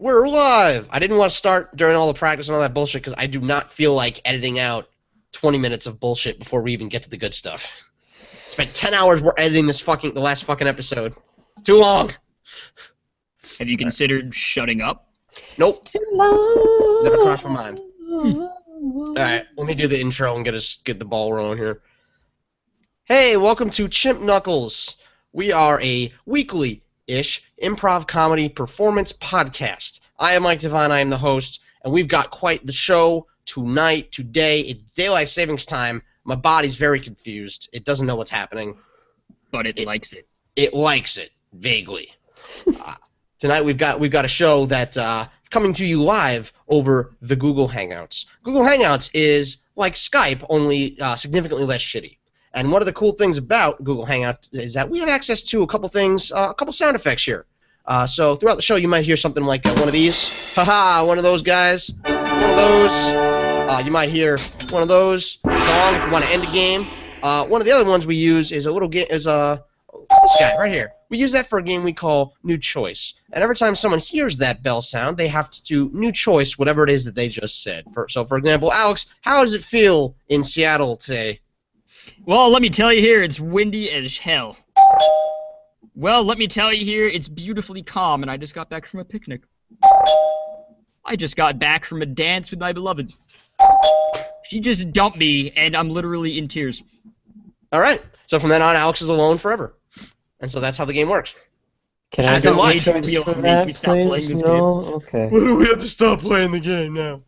We're live! I didn't want to start during all the practice and all that bullshit because I do not feel like editing out 20 minutes of bullshit before we even get to the good stuff. Spent 10 hours we're editing the last fucking episode. It's too long. Have you considered shutting up? Nope. Too long. Never crossed my mind. Alright, let me do the intro and get the ball rolling here. Hey, welcome to Chimp Knuckles. We are a weekly-ish improv comedy performance podcast. I am Mike Devine, I am the host, and we've got quite the show today. It's daylight savings time. My body's very confused. It doesn't know what's happening. But it likes it. It likes it, vaguely. Tonight we've got a show that coming to you live over the Google Hangouts. Google Hangouts is like Skype, only significantly less shitty. And one of the cool things about Google Hangouts is that we have access to a couple things, a couple sound effects here. So throughout the show you might hear something like one of these. Haha, one of those guys. One of those. You might hear one of those. Gong if you want to end a game. One of the other ones we use is a little game, this guy right here. We use that for a game we call New Choice. And every time someone hears that bell sound, they have to do New Choice, whatever it is that they just said. So, for example, Alex, how does it feel in Seattle today? Well, let me tell you here, it's windy as hell. Well, let me tell you here, it's beautifully calm, and I just got back from a picnic. I just got back from a dance with my beloved. She just dumped me, and I'm literally in tears. All right. So from then on, Alex is alone forever. And so that's how the game works. Can I As in get life. choice Real for for me, that, we stop playing please? this No? Okay. We have to stop playing the game now.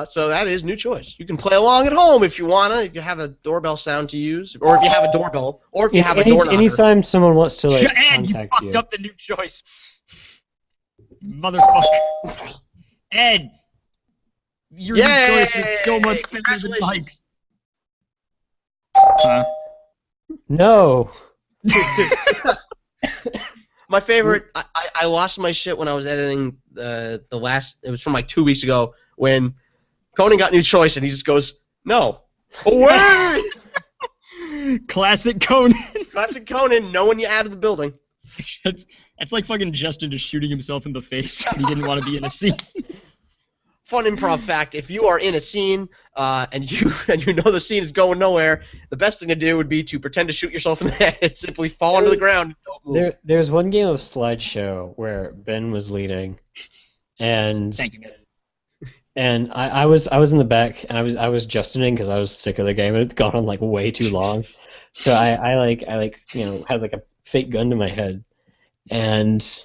So that is New Choice. You can play along at home if you wanna. If you have a doorbell sound to use, or if you have a doorbell, or if you have a door knocker. Anytime someone wants to like Ed, you contact fucked up the New Choice. Motherfucker. Ed, your New Choice was so much better than Mike's. Huh? No. My favorite. I lost my shit when I was editing the last. It was from like 2 weeks ago when Conan got New Choice and he just goes, "No, away!" Classic Conan. Classic Conan, knowing you out of the building. That's like fucking Justin just shooting himself in the face when he didn't want to be in a scene. Fun improv fact: if you are in a scene and you know the scene is going nowhere, the best thing to do would be to pretend to shoot yourself in the head, simply fall onto the ground. And don't move. There's one game of Slideshow where Ben was leading, and Thank you, man. and I was in the back and I was Justining because I was sick of the game. It had gone on like way too long, so I had like a fake gun to my head, and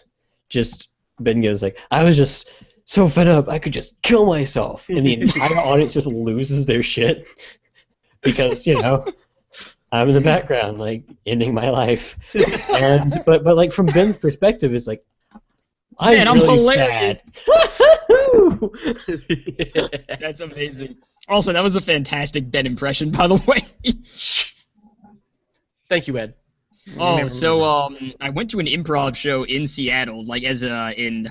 just Ben goes like, I was just so fed up I could just kill myself, and the entire audience just loses their shit because I'm in the background like ending my life, and but like from Ben's perspective it's like I'm really hilarious. sad. That's amazing. Also, that was a fantastic Ben impression, by the way. Thank you, Ed. Oh, so I went to an improv show in Seattle, like as in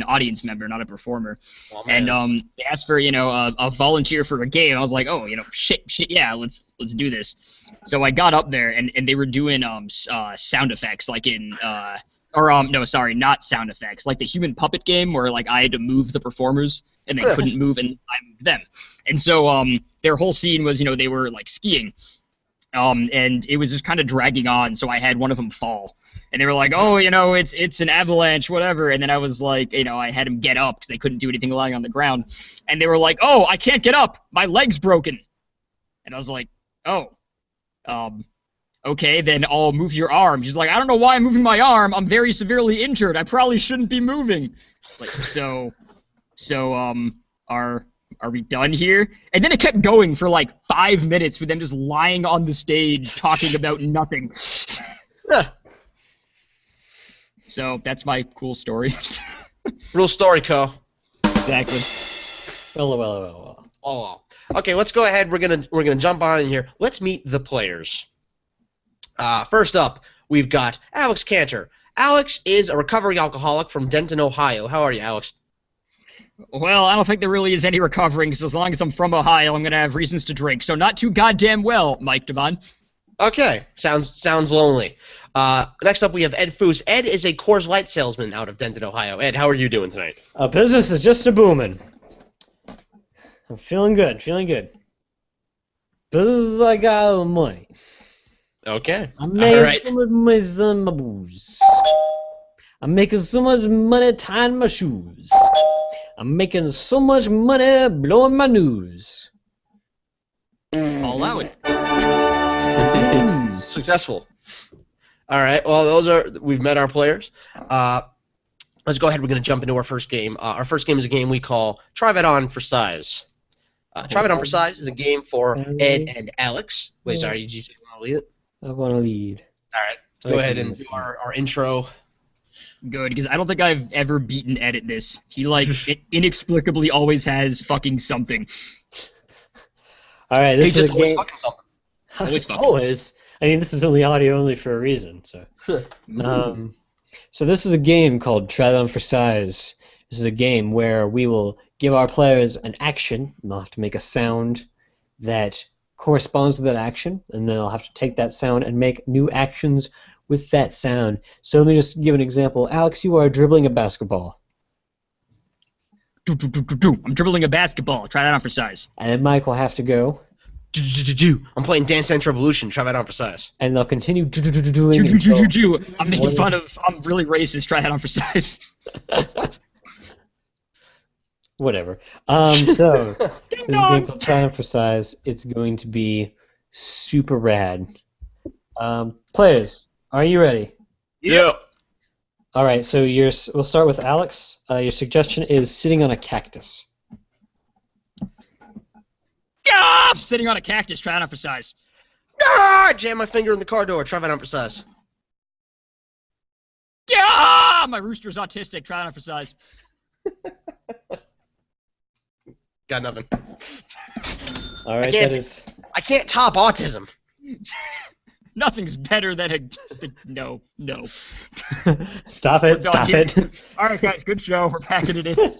audience member, not a performer. Oh, man. And they asked for a volunteer for a game. I was like, oh, shit, yeah, let's do this. So I got up there and they were doing sound effects, like not sound effects, like the human puppet game where like I had to move the performers and they couldn't move and I moved them. And so their whole scene was they were like skiing. And it was just kind of dragging on, so I had one of them fall. And they were like, oh, it's an avalanche, whatever. And then I was like, I had him get up because they couldn't do anything lying on the ground. And they were like, oh, I can't get up. My leg's broken. And I was like, oh, okay, then I'll move your arm. She's like, I don't know why I'm moving my arm. I'm very severely injured. I probably shouldn't be moving. Like, so, are we done here? And then it kept going for like 5 minutes with them just lying on the stage talking about nothing. So that's my cool story. Real story, Co. Exactly. Well. Oh. Okay, let's go ahead. We're gonna jump on in here. Let's meet the players. First up, we've got Alex Cantor. Alex is a recovering alcoholic from Denton, Ohio. How are you, Alex? Well, I don't think there really is any recovering, because as long as I'm from Ohio, I'm going to have reasons to drink. So not too goddamn well, Mike Devon. Okay, sounds lonely. Next up, we have Ed Foos. Ed is a Coors Light salesman out of Denton, Ohio. Ed, how are you doing tonight? Business is just a booming. I'm feeling good, Business, I got money. Okay. I'm making right. so much money selling my booze. I'm making so much money tying my shoes. I'm making so much money blowing my news. All out. Successful. All right. Well, we've met our players. Let's go ahead. We're going to jump into our first game. Our first game is a game we call Try It On for Size. Try It On for Size is a game for Ed and Alex. Wait, sorry. Did you say you want to lead it? I want to lead. All right. Go ahead and do our intro. Good, because I don't think I've ever beaten Ed at this. He, inexplicably always has fucking something. All right, this is a game. Fucking something. Always fucking. Always. I mean, this is only audio only for a reason. So, so this is a game called Try It On for Size. This is a game where we will give our players an action, and they'll have to make a sound that corresponds to that action, and then they'll have to take that sound and make new actions with that sound. So let me just give an example. Alex, you are dribbling a basketball. I'm dribbling a basketball. Try that on for size. And then Mike will have to go. I'm playing Dance Dance Revolution. Try that on for size. And they'll continue doing. I'm making fun of. I'm really racist. Try that on for size. What? Whatever. So this is a game called Try It On for Size. It's going to be super rad. Players, are you ready? Yeah. All right. So we'll start with Alex. Your suggestion is sitting on a cactus. I'm sitting on a cactus. Try it on for size. I jammed my finger in the car door. Try that on for size. My rooster's autistic. Try it on for size. Got nothing. All right, I can't top autism. Nothing's better than a no. Stop it! All right, guys, good show. We're packing it in.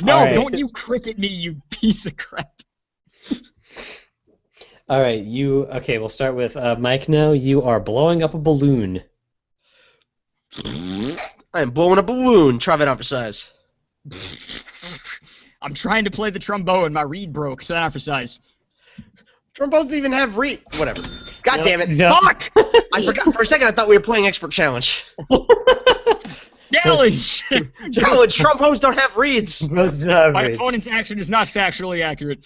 No, right. Don't you cricket me, you piece of crap. All right, okay? We'll start with Mike now. You are blowing up a balloon. I am blowing up a balloon. Try that on for size. I'm trying to play the trombone. My reed broke. Try that on for size. Trombones even have reed. Whatever. God damn it. Yep. Fuck! I forgot for a second. I thought we were playing Expert Challenge. Challenge! Challenge! Trombones don't have reeds. My opponent's action is not factually accurate.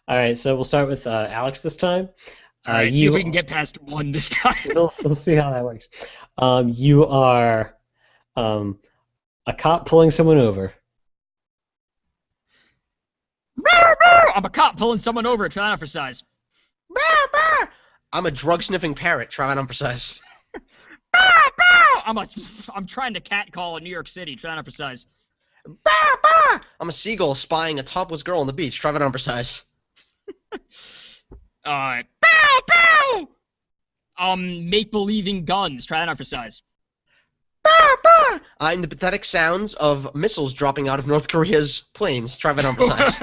All right, so we'll start with Alex this time. All right, see if we can get past one this time. We'll see how that works. You are a cop pulling someone over. I'm a cop pulling someone over. Try that on for size. I'm a drug-sniffing parrot. Try that on for size. I'm trying to catcall in New York City. Try that on for size. I'm a seagull spying a topless girl on the beach. Try that on for size. Make-believing guns. Try that on for size. I'm the pathetic sounds of missiles dropping out of North Korea's planes. Try that on for size.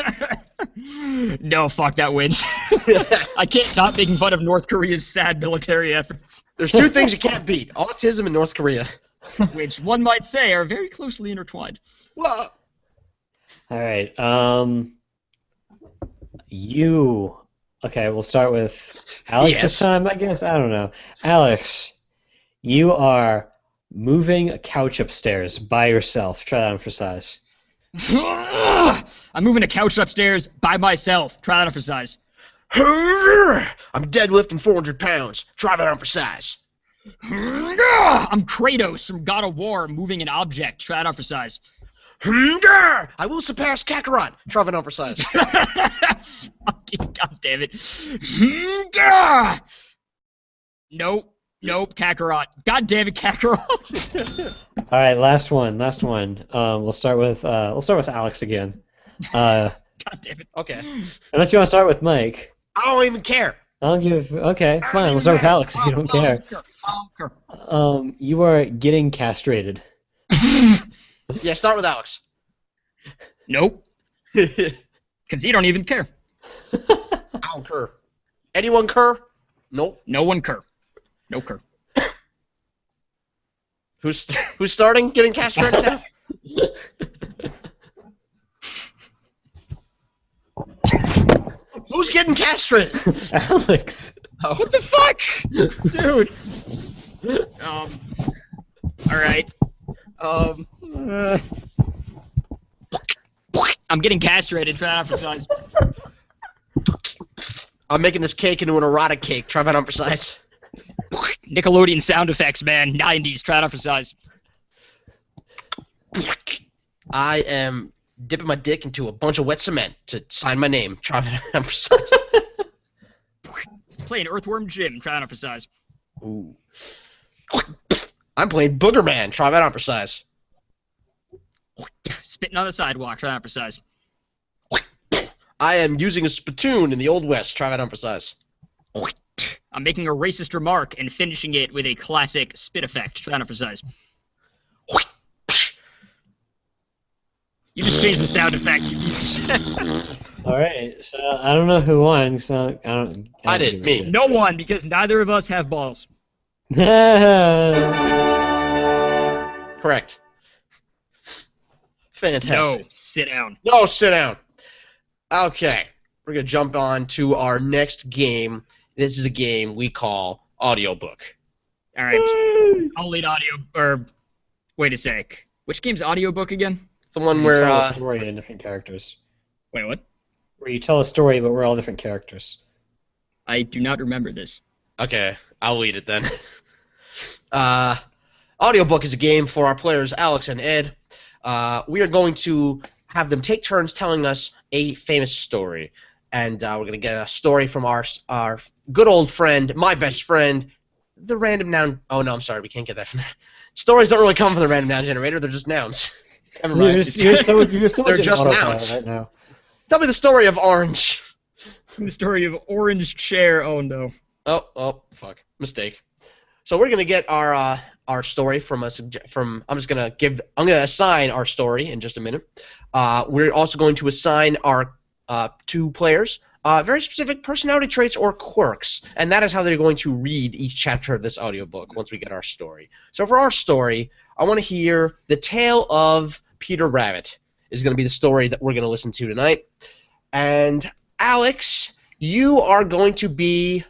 No, fuck, that wins. I can't stop making fun of North Korea's sad military efforts. There's two things you can't beat: autism and North Korea. Which one might say are very closely intertwined. Well, all right. Okay, we'll start with Alex this time, I guess. I don't know. Alex, you are moving a couch upstairs by yourself. Try that on for size. I'm moving a couch upstairs by myself. Try that on for size. I'm deadlifting 400 pounds. Try that on for size. I'm Kratos from God of War moving an object. Try that on for size. I will surpass Kakarot. Try that on for size. Fucking God damn it. Nope, Kakarot. God damn it, Kakarot. All right, last one. We'll start with Alex again. God damn it. Okay. Unless you want to start with Mike. I don't even care. Okay, fine. We'll start with Alex if you don't care. You are getting castrated. Yeah, start with Alex. Nope. Because he don't even care. I don't care. Anyone care? Nope. No one care. No cur. Who's starting getting castrated now? Who's getting castrated? Alex. Oh. What the fuck? Dude. Alright. I'm getting castrated, try not for size. I'm making this cake into an erotic cake. Try not for size. Nickelodeon sound effects, man. 90s, try not for size. I am dipping my dick into a bunch of wet cement to sign my name. Try not for size. Playing Earthworm Jim, try not for size. Ooh. I'm playing Booger Man. Try not for size. Spitting on the sidewalk, try not for size. I am using a spittoon in the Old West. Try not for size. I'm making a racist remark and finishing it with a classic spit effect, try not for size. You just changed the sound effect. All right, so I don't know who won. So I did, me. No one, because neither of us have balls. Correct. Fantastic. No, sit down. No, sit down. Okay, we're gonna jump on to our next game. This is a game we call Audiobook. All right, I'll lead audio. Or wait a sec. Which game's audiobook again? It's the one You where tell a story in different characters. Wait, what? Where you tell a story, but we're all different characters. I do not remember this. Okay, I'll lead it then. Audiobook is a game for our players Alex and Ed. We are going to have them take turns telling us a famous story. And we're going to get a story from our good old friend, my best friend, the random noun. Oh, no, I'm sorry. We can't get that from there. Stories don't really come from the random noun generator. They're just nouns. You're so They're much just in nouns. autopilot right now. Tell me the story of Orange. The story of Orange Chair. Oh no. Oh, fuck. Mistake. So we're gonna get our story from I'm gonna assign our story in just a minute. We're also going to assign our two players very specific personality traits or quirks, and that is how they're going to read each chapter of this audiobook once we get our story. So for our story, I want to hear the tale of Peter Rabbit is going to be the story that we're going to listen to tonight. And Alex, you are going to be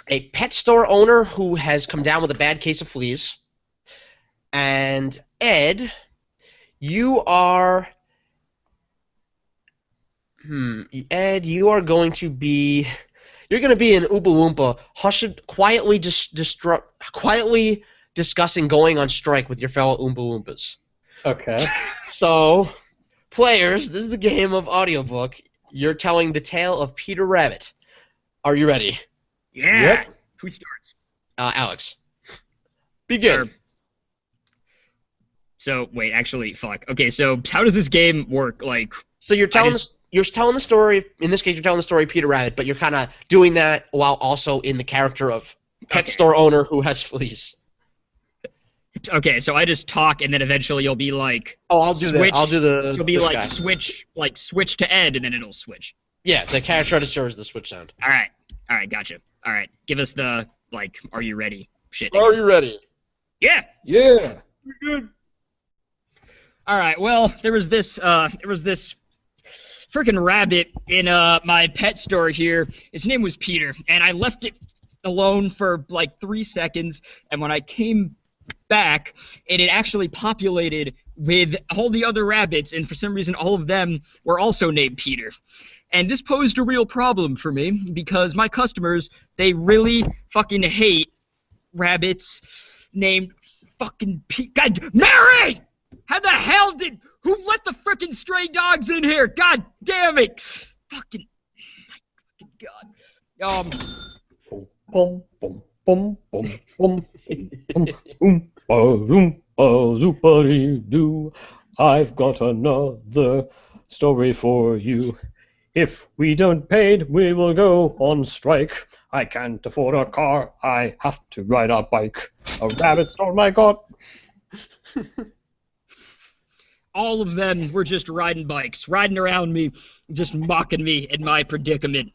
a pet store owner who has come down with a bad case of fleas. And Ed, you are you are going to be an Oompa Loompa, quietly discussing going on strike with your fellow Oompa Loompas. Okay. So, players, this is the game of audiobook. You're telling the tale of Peter Rabbit. Are you ready? Yeah. Yep. Who starts? Alex. Begin. So wait, actually, fuck. Okay, so how does this game work? Like, So you're telling the story. In this case, you're telling the story of Peter Rabbit, but you're kind of doing that while also in the character of pet store owner who has fleas. Okay, so I just talk, and then eventually you'll be like, Oh, I'll do that. I'll do the. You'll be this like guy. switch to Ed, and then it'll switch. Yeah, the character register is the switch sound. All right, gotcha. All right, give us the are you ready? Shit. Are you ready? Yeah. Yeah. Good. All right. Well, there was this freaking rabbit in my pet store here. His name was Peter, and I left it alone for like 3 seconds, and when I came back, it had actually populated with all the other rabbits, and for some reason all of them were also named Peter. And this posed a real problem for me because my customers, they really fucking hate rabbits named fucking God, Mary! How the hell who let the frickin' stray dogs in here? God damn it! Fucking, my fucking God. Boom, boom, boom, boom, boom, boom, boom, zoopity-doo. I've got another story for you. If we don't pay, we will go on strike. I can't afford a car. I have to ride a bike. A rabbit stole my car. All of them were just riding bikes, riding around me, just mocking me in my predicament.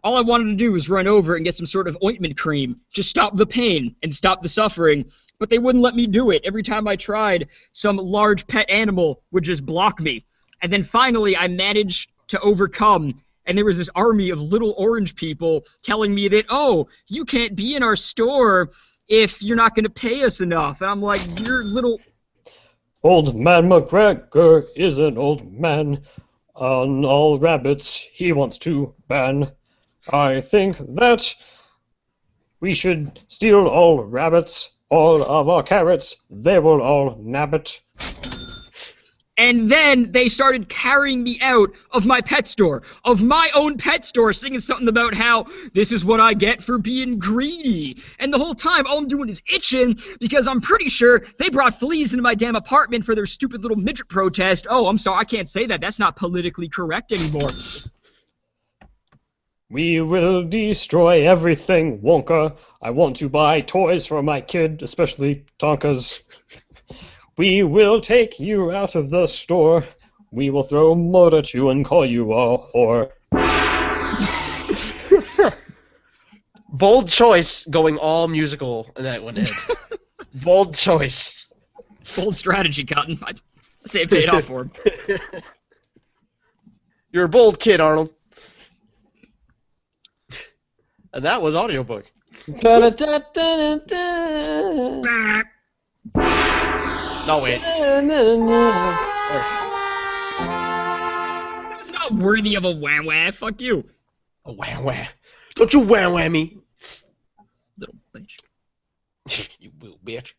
all I wanted to do was run over and get some sort of ointment cream to stop the pain and stop the suffering, but they wouldn't let me do it. Every time I tried, some large pet animal would just block me. And then finally, I managed to overcome, and there was this army of little orange people telling me that, oh, you can't be in our store if you're not going to pay us enough. And I'm like, you're little... Old Man McGregor is an old man. On all rabbits he wants to ban. I think that we should steal all rabbits, all of our carrots, they will all nab it. And then they started carrying me out of my pet store, of my own pet store, singing something about how this is what I get for being greedy. And the whole time, all I'm doing is itching because I'm pretty sure they brought fleas into my damn apartment for their stupid little midget protest. Oh, I'm sorry, I can't say that. That's not politically correct anymore. We will destroy everything, Wonka. I want to buy toys for my kid, especially Tonkas. We will take you out of the store. We will throw mud at you and call you a whore. Bold choice going all musical in that one, Ed. Bold choice. Bold strategy, Cotton. I'd say it paid off for him. You're a bold kid, Arnold. And that was audiobook. No, wait. That's not worthy of a wah-wah. Fuck you. A wah-wah. Don't you wah-wah me. Little bitch. You little bitch.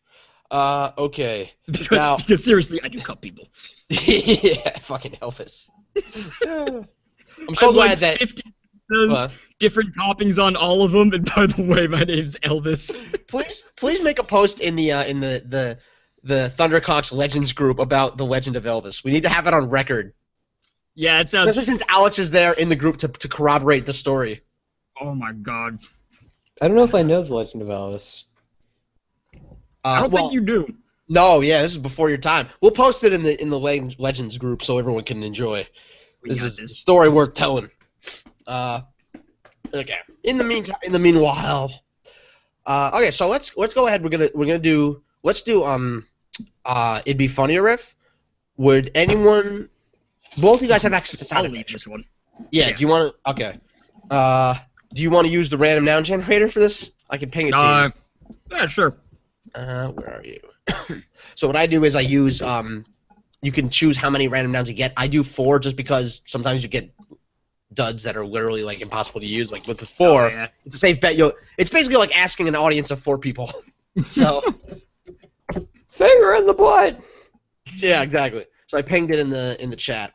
Okay. Because seriously, I do cut people. Yeah, fucking Elvis. I'm so glad that... 50 different toppings on all of them, and by the way, my name's Elvis. Please make a post in the Thundercocks Legends group about the Legend of Elvis. We need to have it on record. Yeah, it sounds... Especially since Alex is there in the group to corroborate the story. Oh my god. I don't know if I know the Legend of Elvis. I don't think you do. No, yeah, this is before your time. We'll post it in the Legends group so everyone can enjoy. This is a story worth telling. Okay. In the meanwhile, okay. So let's go ahead. Let's do it'd be funnier if. Would anyone? Both of you guys have access to sound effects. This one. Yeah. Do you want to? Okay. Do you want to use the random noun generator for this? I can ping it to you. Yeah, sure. Where are you? So what I do is I use you can choose how many random nouns you get. I do 4 just because sometimes you get duds that are literally like impossible to use. Like with the 4, it's a safe bet. It's basically like asking an audience of 4 people. So finger in the butt. Yeah, exactly. So I pinged it in the chat.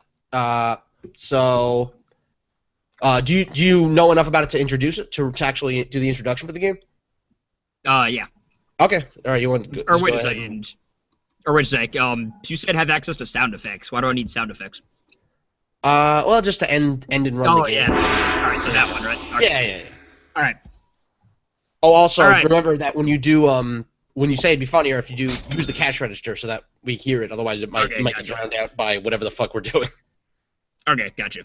Do you know enough about it to introduce it to actually do the introduction for the game? Yeah. Okay. All right. You want? Or wait a second. You said have access to sound effects. Why do I need sound effects? Well, just to end and run the game. Oh yeah. All right. So that one, right? Okay. Yeah. All right. Oh, also remember that when you do when you say it'd be funnier if you do use the cash register so that we hear it. Otherwise, it might get drowned out by whatever the fuck we're doing. Okay, gotcha.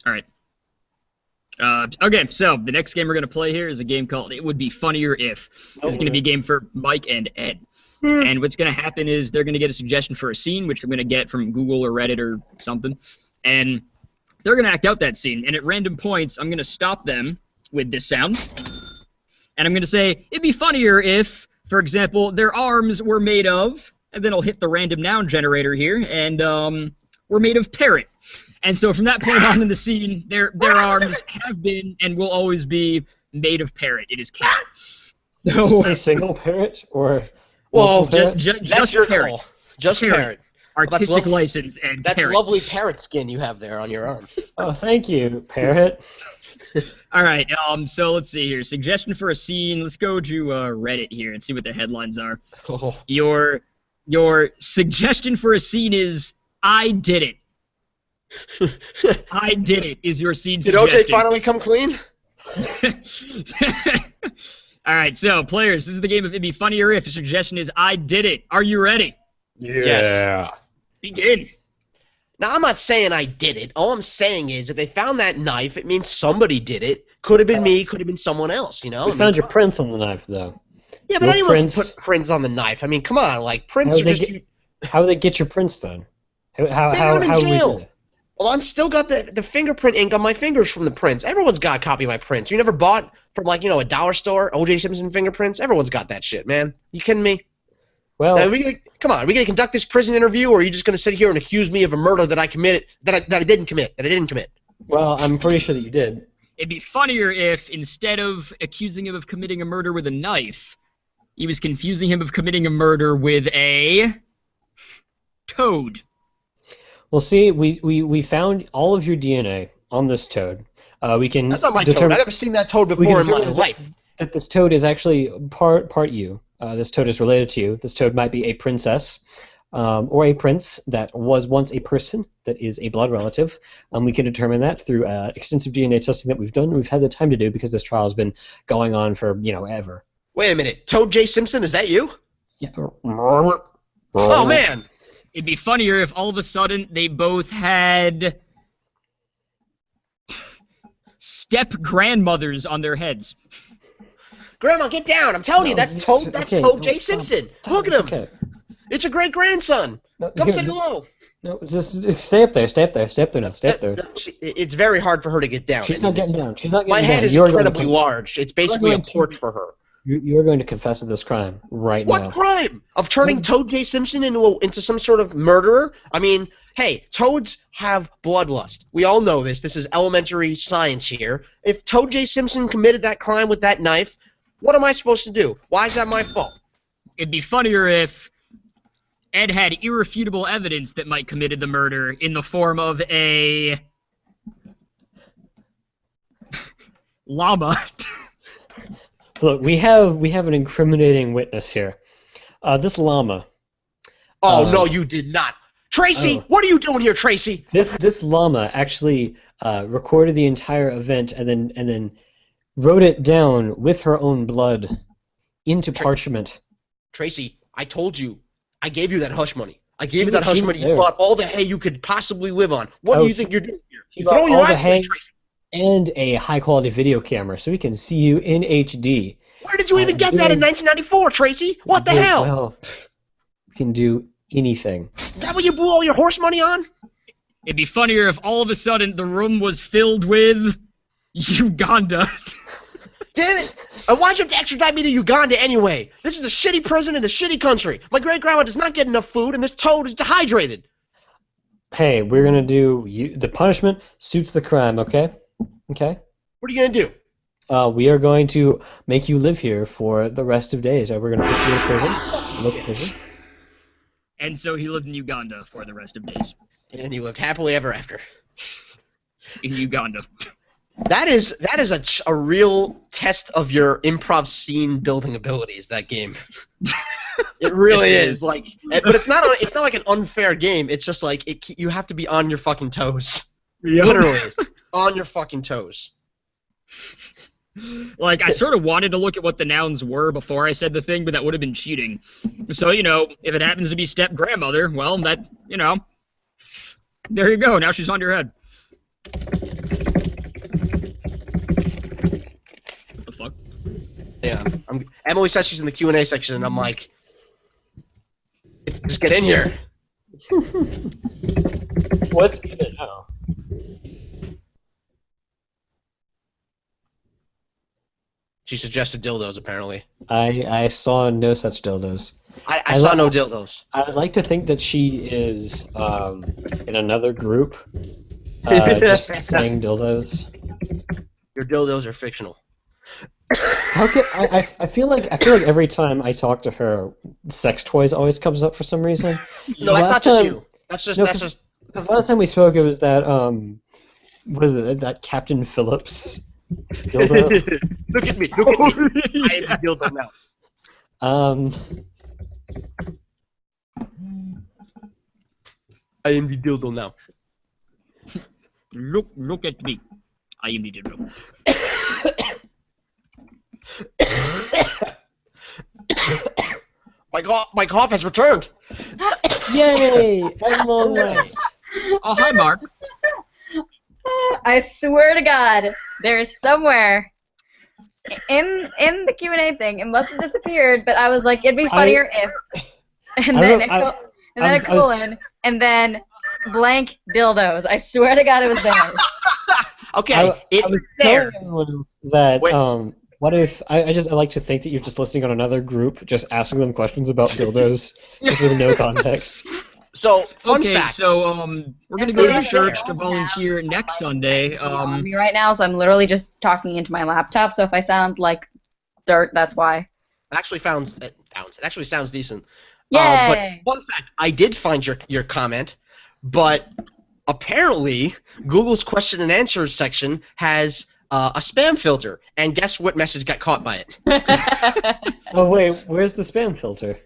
All right. Okay, so the next game we're going to play here is a game called It Would Be Funnier If. This is going to be a game for Mike and Ed. And what's going to happen is they're going to get a suggestion for a scene, which I'm going to get from Google or Reddit or something. And they're going to act out that scene. And at random points, I'm going to stop them with this sound. And I'm going to say, it'd be funnier if, for example, their arms were made of, and then I'll hit the random noun generator here, and were made of parrot. And so from that point on in the scene, their arms have been and will always be made of parrot. It is canon. Just a single parrot or just your parrot. Call. Just parrot. Artistic license and that's parrot. Lovely parrot skin you have there on your arm. Oh, thank you, parrot. All right. So let's see here. Suggestion for a scene. Let's go to Reddit here and see what the headlines are. Oh. Your suggestion for a scene is I did it. I did it is your scene Did suggestion. OJ finally come clean? All right, so players, this is the game of It'd Be Funnier If. The suggestion is I did it. Are you ready? Yeah. Begin. Now, I'm not saying I did it. All I'm saying is if they found that knife, it means somebody did it. Could have been me, could have been someone else, you know? We found your prints on the knife, though. Yeah, but Your anyone can prints. put prints on the knife. I mean, come on, like, How prints would are they just... get? How would they get your prints done? They got them in How would we do jail. it? Well, I'm still got the fingerprint ink on my fingers from the prints. Everyone's got a copy of my prints. You never bought from, like, a dollar store, O.J. Simpson fingerprints? Everyone's got that shit, man. You kidding me? Well, Now, come on, are we gonna conduct this prison interview, or are you just gonna sit here and accuse me of a murder that I committed, that I didn't commit? well, I'm pretty sure that you did. It'd be funnier if, instead of accusing him of committing a murder with a knife, he was confusing him of committing a murder with a toad. Well, see, we found all of your DNA on this toad. We can That's not my toad. I've never seen that toad before in my life. That this toad is actually part you. This toad is related to you. This toad might be a princess or a prince that was once a person that is a blood relative. We can determine that through extensive DNA testing that we've done. We've had the time to do because this trial has been going on for, ever. Wait a minute. Toad J. Simpson, is that you? Yeah. Oh, man. It'd be funnier if all of a sudden they both had step-grandmothers on their heads. Grandma, get down. I'm telling you, that's Toad J. Simpson. Look at him. Okay. It's your great-grandson. Come say hello. No, just stay up there. Stay up there now. Stay up there. It's very hard for her to get down. She's not getting down. She's not getting down. My head is incredibly large. It's basically a porch for her. You're going to confess to this crime right now. What crime? Of turning Toad J. Simpson into some sort of murderer? I mean, hey, toads have bloodlust. We all know this. This is elementary science here. If Toad J. Simpson committed that crime with that knife, what am I supposed to do? Why is that my fault? It'd be funnier if Ed had irrefutable evidence that Mike committed the murder in the form of a llama. Look, we have an incriminating witness here. This llama. Oh, no, you did not. Tracy, what are you doing here, Tracy? This llama actually recorded the entire event and then wrote it down with her own blood into parchment. Tracy, I told you. I gave you that hush money. You bought all the hay you could possibly live on. What do you think you're doing here? You're throwing your eyes away, Tracy. And a high-quality video camera, so we can see you in HD. Where did you even get that in 1994, Tracy? What the hell? Well, we can do anything. Is that what you blew all your horse money on? It'd be funnier if all of a sudden the room was filled with Uganda. Damn it! Why'd you have to extradite me to Uganda anyway? This is a shitty prison in a shitty country. My great-grandma does not get enough food, and this toad is dehydrated. Hey, we're gonna do... the punishment suits the crime, okay? Okay? What are you gonna do? We are going to make you live here for the rest of days. We're gonna put you in prison. Local prison. And so he lived in Uganda for the rest of days. And he lived happily ever after. In Uganda. That is a real test of your improv scene building abilities. That game, it really is. Like, but it's not like an unfair game. It's just like you have to be on your fucking toes, literally on your fucking toes. Like, I sort of wanted to look at what the nouns were before I said the thing, but that would have been cheating. So, if it happens to be step-grandmother, well, that, there you go. Now she's on your head. What the fuck? Yeah, Emily says she's in the Q&A section, and I'm like, just get in here. What's in it now? She suggested dildos, apparently. I saw no such dildos. I saw no dildos. I would like to think that she is in another group, just saying dildos. Your dildos are fictional. How can I feel like every time I talk to her, sex toys always comes up for some reason. No, that's not just you. That's just. The last time we spoke, it was that what is it? That Captain Phillips dildo. Look at me. I am the dildo now. I am the dildo now. Look at me. I am the dildo. My cough has returned. Yay! At long last. Oh, hi, Mark. I swear to God, there's somewhere in the Q&A thing. It must have disappeared, but I was like, it'd be funnier if, and then a colon, and then blank dildos. I swear to God, it was there. Okay, I was telling everyone else that what if I like to think that you're just listening on another group, just asking them questions about dildos, just with no context. So, fun Okay, fact. so we're gonna go to the church to volunteer next Sunday. On me right now, so I'm literally just talking into my laptop. So if I sound like dirt, that's why. It actually sounds decent. Yay! But fun fact, I did find your comment, but apparently Google's question and answer section has a spam filter, and guess what message got caught by it? Oh wait, where's the spam filter?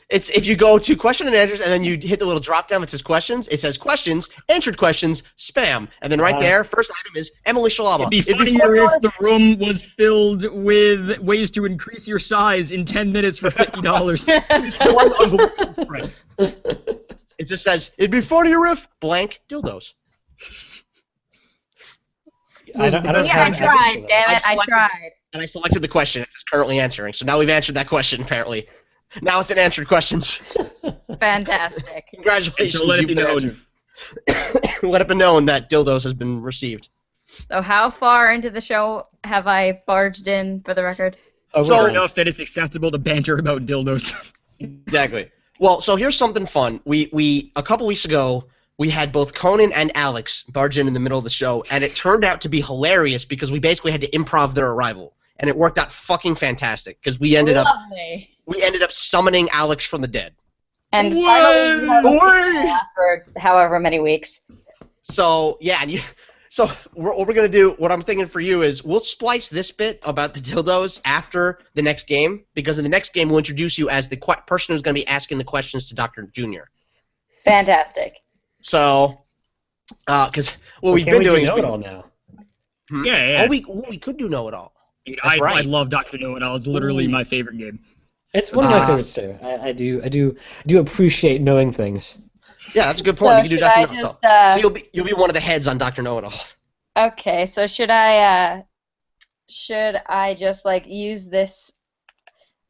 It's if you go to question and answers, and then you hit the little drop down that says questions. It says questions, answered questions, spam, and then right there, first item is Emily Shalaba. It'd be funnier if the room was filled with ways to increase your size in 10 minutes for $50. It just says it'd be funnier if blank dildos. I tried, damn it, I tried. And I selected the question. It's currently answering. So now we've answered that question, apparently. Now it's an answered questions. Fantastic. Congratulations. So let it be known. Let it be known that dildos has been received. So how far into the show have I barged in, for the record? So enough that it's acceptable to banter about dildos. Exactly. Well, so here's something fun. We a couple weeks ago, we had both Conan and Alex barge in the middle of the show, and it turned out to be hilarious because we basically had to improv their arrival, and it worked out fucking fantastic because we ended up summoning Alex from the dead. And finally, after however many weeks. So yeah, so what we're gonna do, what I'm thinking for you is we'll splice this bit about the dildos after the next game, because in the next game we'll introduce you as the person who's gonna be asking the questions to Dr. Junior. Fantastic. So, because what we've been doing is know-it-all now. Yeah. Oh, we could do know-it-all. That's right. I love Dr. Know-it-all. It's literally my favorite game. It's one of my favorites too. I do appreciate knowing things. Yeah, that's a good point. So you can do Dr. Know-it-all. So you'll be one of the heads on Dr. Know-it-all. Okay, so should I just like use this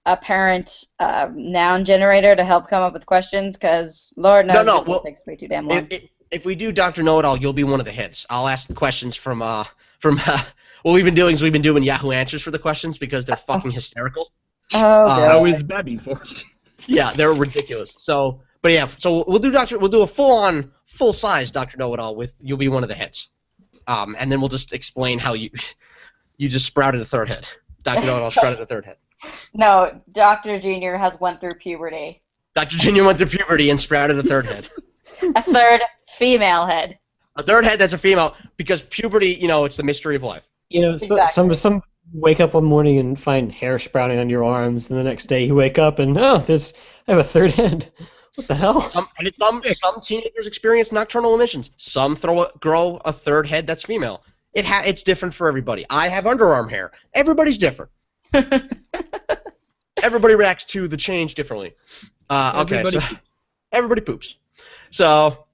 apparent noun generator to help come up with questions? Because Lord knows it takes way too damn long. If we do Dr. Know-it-all, you'll be one of the heads. I'll ask the questions from what we've been doing is we've been doing Yahoo Answers for the questions because they're fucking hysterical. Oh, how is that informed? Yeah, they're ridiculous. So we'll do a full-size Dr. Know-it-all with you'll be one of the heads. And then we'll just explain how you just sprouted a third head. Dr. Know-it-all sprouted a third head. No, Dr. Junior has went through puberty. Dr. Junior went through puberty and sprouted a third head. A third female head. A third head that's a female, because puberty, it's the mystery of life. Exactly. Some wake up one morning and find hair sprouting on your arms, and the next day you wake up and I have a third head. What the hell? Some teenagers experience nocturnal emissions. Some grow a third head that's female. It's different for everybody. I have underarm hair. Everybody's different. Everybody reacts to the change differently. Everybody poops. So,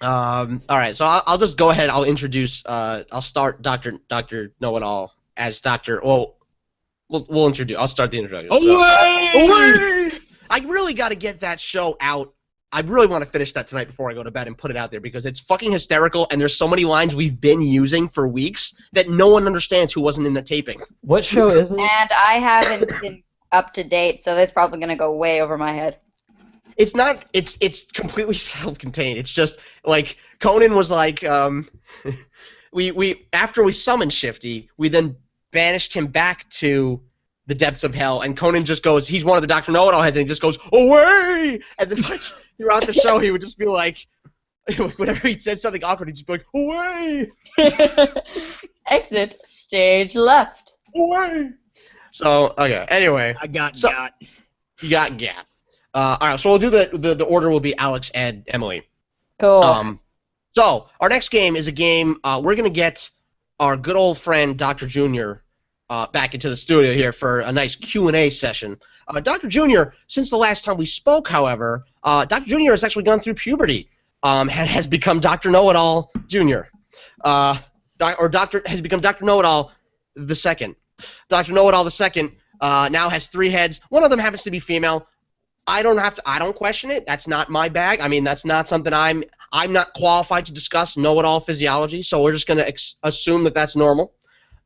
all right. So I'll just go ahead. I'll introduce. I'll start Dr. Know-it-all as Dr. Well, we'll introduce. I'll start the introduction. Away! I really got to get that show out. I really want to finish that tonight before I go to bed and put it out there because it's fucking hysterical, and there's so many lines we've been using for weeks that no one understands who wasn't in the taping. What show is it? And I haven't been up to date, so it's probably going to go way over my head. It's not. It's completely self-contained. It's just like Conan was like, we after we summoned Shifty, we then banished him back to the depths of hell, and Conan just goes. He's one of the Dr. Know-it-all heads, and he just goes away. And then like throughout the show, he would just be like, whenever he said something awkward, he'd just be like, away. Exit stage left. Away. So okay. Anyway, I got got. You got gat. All right, so we'll do the order will be Alex and Emily. Cool. So our next game is a game we're gonna get our good old friend Dr. Junior back into the studio here for a nice Q&A session. Dr. Junior, since the last time we spoke, however, Dr. Junior has actually gone through puberty. has become Dr. Know-It-All Jr. Has become Dr. Know-It-All the second. Dr. Know-It-All the second now has 3 heads. One of them happens to be female. I don't question it. That's not my bag. I mean, that's not something I'm not qualified to discuss know-it-all physiology, so we're just going to assume that that's normal.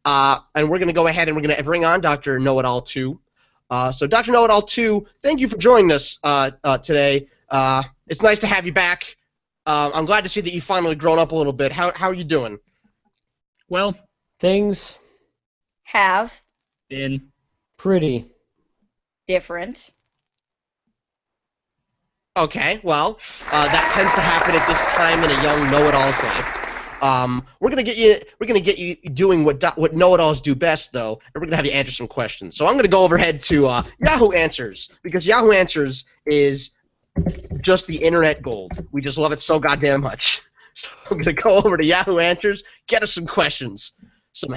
And we're going to go ahead and we're going to bring on Dr. Know-It-All 2. So Dr. Know-It-All 2, thank you for joining us today. It's nice to have you back. I'm glad to see that you've finally grown up a little bit. How are you doing? Well, Things Have been pretty. different. Okay, well, that tends to happen at this time in a young know-it-all's life. We're gonna get you doing what know-it-alls do best, though, and we're gonna have you answer some questions. So I'm gonna go overhead to Yahoo Answers, because Yahoo Answers is just the internet gold. We just love it so goddamn much. So I'm gonna go over to Yahoo Answers, get us some questions, some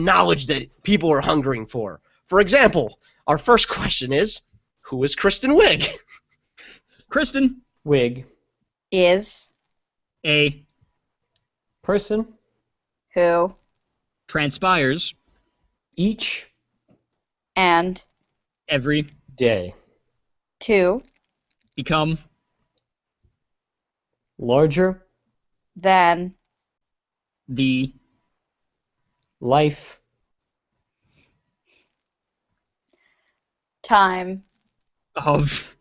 knowledge that people are hungering for. For example, our first question is, who is Kristen Wiig? Kristen, Wig. Is a Person. who transpires Each and every day. to become Larger. than the Life. time of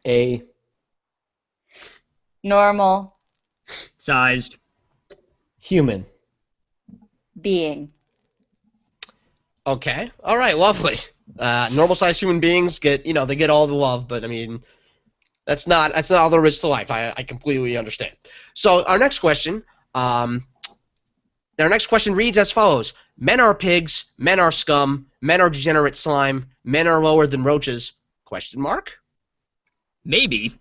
A normal sized human. Okay, being. all right, lovely. Normal-sized human beings they get all the love, but I mean, that's not all there is to life. I completely understand. So our next question reads as follows: Men are pigs, men are scum, men are degenerate slime, men are lower than roaches? Question mark. maybe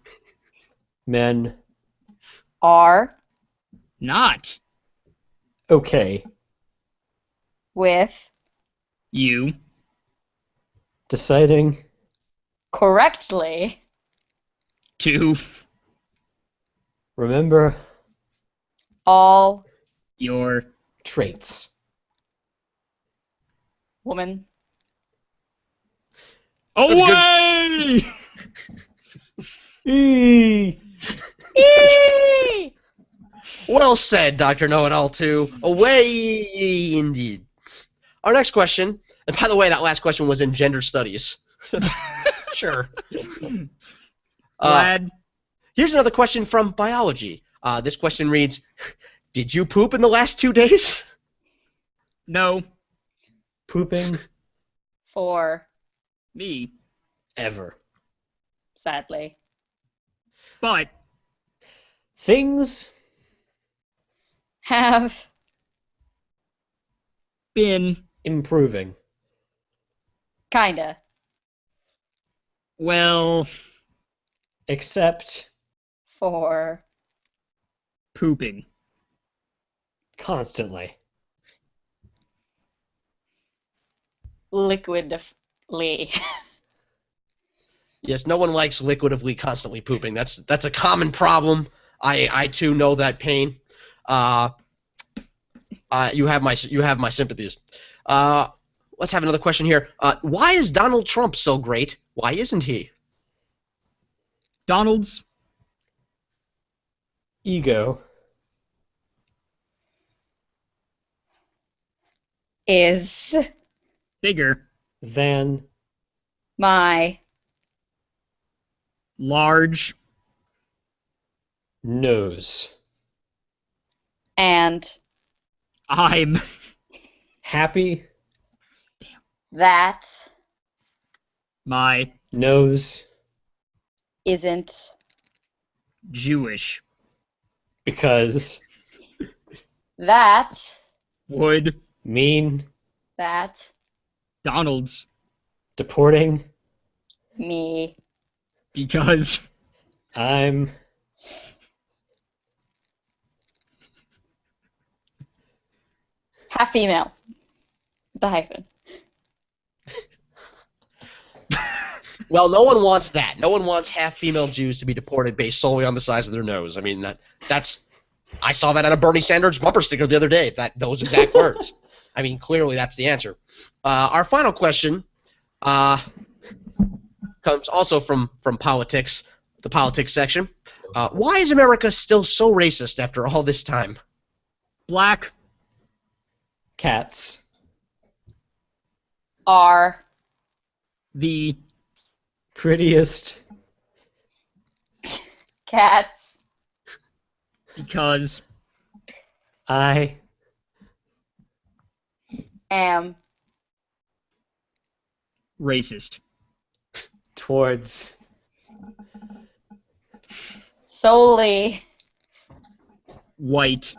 Men. Are not Okay. with you Deciding. correctly to Remember. all your Traits. woman. away. Eee. Eee! Well said, Dr. Know-It-All 2. Away indeed. Our next question, and by the way, that last question was in gender studies. Sure. Glad Here's another question from biology. This question reads, did you poop in the last 2 days? no Pooping. For me, Ever. sadly but Things. have been Improving. kinda well Except. for pooping. Constantly. liquidly. Yes, no one likes liquidly constantly pooping. That's a common problem. I too know that pain. You have my sympathies. Let's have another question here. Why is Donald Trump so great? Why isn't he? Donald's Ego. Is bigger, Than. my large, Nose. and I'm Happy. that my Nose. isn't Jewish. Because. that Would Mean. that Donald's Deporting. me because I'm. half female. The hyphen. Well, no one wants that. No one wants half female Jews to be deported based solely on the size of their nose. I mean, that's. I saw that on a Bernie Sanders bumper sticker the other day. Those exact words. I mean, clearly that's the answer. Our final question comes also from politics, the politics section. Why is America still so racist after all this time? Black. Cats. Are The Prettiest. cats. because I Am racist. towards solely White.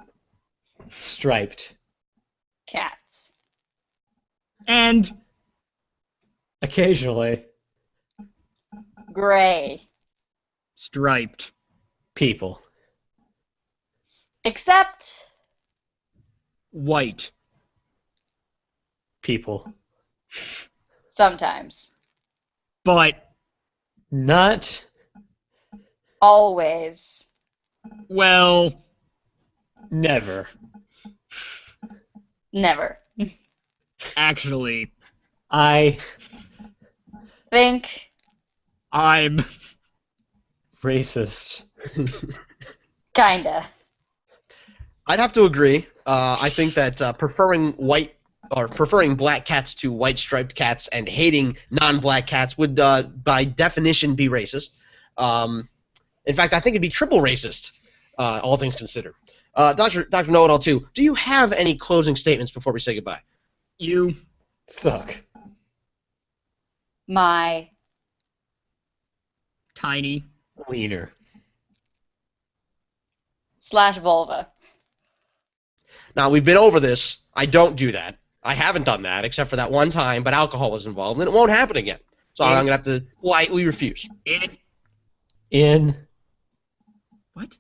striped. cats. And Occasionally Gray. striped. people. Except White. People. sometimes. But, Not Always. well, never. Never. actually, I Think I'm racist. kinda. I'd have to agree. I think that preferring black cats to white striped cats and hating non-black cats would, by definition, be racist. In fact, I think it'd be triple racist, all things considered. Dr. Know-It-All, too, do you have any closing statements before we say goodbye? you. Suck. My Tiny. Wiener. / vulva. Now, we've been over this. I don't do that. I haven't done that, except for that one time, but alcohol was involved, and it won't happen again. So I'm going to have to politely refuse. It. In What?